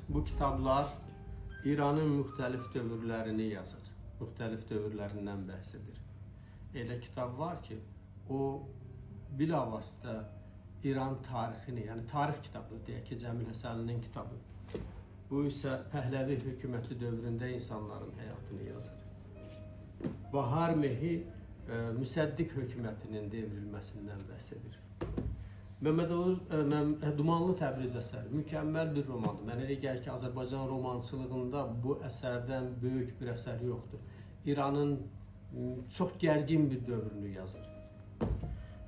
Bu kitablar İranın müxtəlif dövrlərini yazır. Müxtəlif dövrlərindən bəhs edir. Elə kitab var ki, o bilavasitə İran tarixini, yəni tarix kitabı, deyək ki, Cəmil Həsənlinin kitabı. Bu isə Pəhləvi hökuməti dövründə insanların həyatını yazır. Bahar Mehi Müsəddiq hökumətinin devrilməsindən bəhs edir. Dumanlı Təbriz əsəri mükəmməl bir romandır. Mənə elə gəlir ki, Azərbaycan romançılığında bu əsərdən böyük bir əsər yoxdur. İranın çox gərgin bir dövrünü yazır.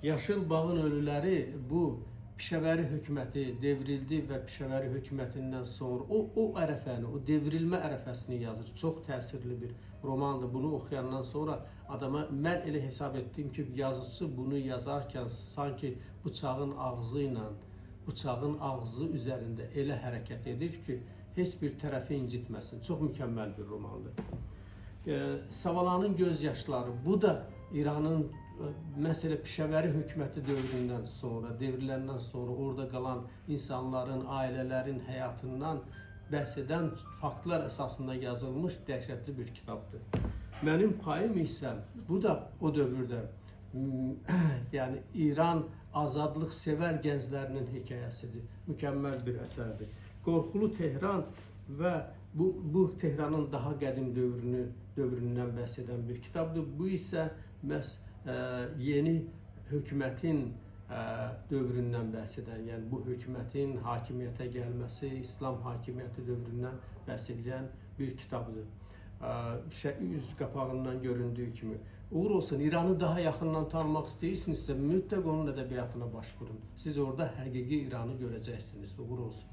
Yaşıl Bağın Ölüləri bu Pişəvəri hökuməti devrildi və Pişəvəri hökumətindən sonra o ərəfəni, o devrilmə ərəfəsini yazır. Çox təsirli bir romandır. Bunu oxuyandan sonra adama mən elə hesab etdim ki, yazıcı bunu yazarkən sanki bıçağın ağzı ilə, bıçağın ağzı üzərində elə hərəkət edir ki, heç bir tərəfi incitməsin. Çox mükəmməl bir romandır. Savalanın göz yaşları, bu da İranın məsələ Pişəvəri hökuməti dövründən sonra, devriləndən sonra orada qalan insanların, ailələrin həyatından bəhs edən faktlar əsasında yazılmış dəhşətli bir kitabdır. Mənim payım isə bu da o dövrdə yəni İran azadlıq sevər gənclərinin hekayəsidir. Mükəmməl bir əsərdir. Qorxulu Tehran və bu Tehranın daha qədim dövründən bəhs edən bir kitabdır. Bu isə məhz yeni hökumətin dövründən bəhs edən, yəni bu hökumətin hakimiyyətə gəlməsi, İslam hakimiyyəti dövründən bəhs edən bir kitabdır. Üz qapağından göründüyü kimi. Uğur olsun, İranı daha yaxından tanımaq istəyirsinizsə, mütləq onun ədəbiyyatına başvurun. Siz orada həqiqi İranı görəcəksiniz. Uğur olsun.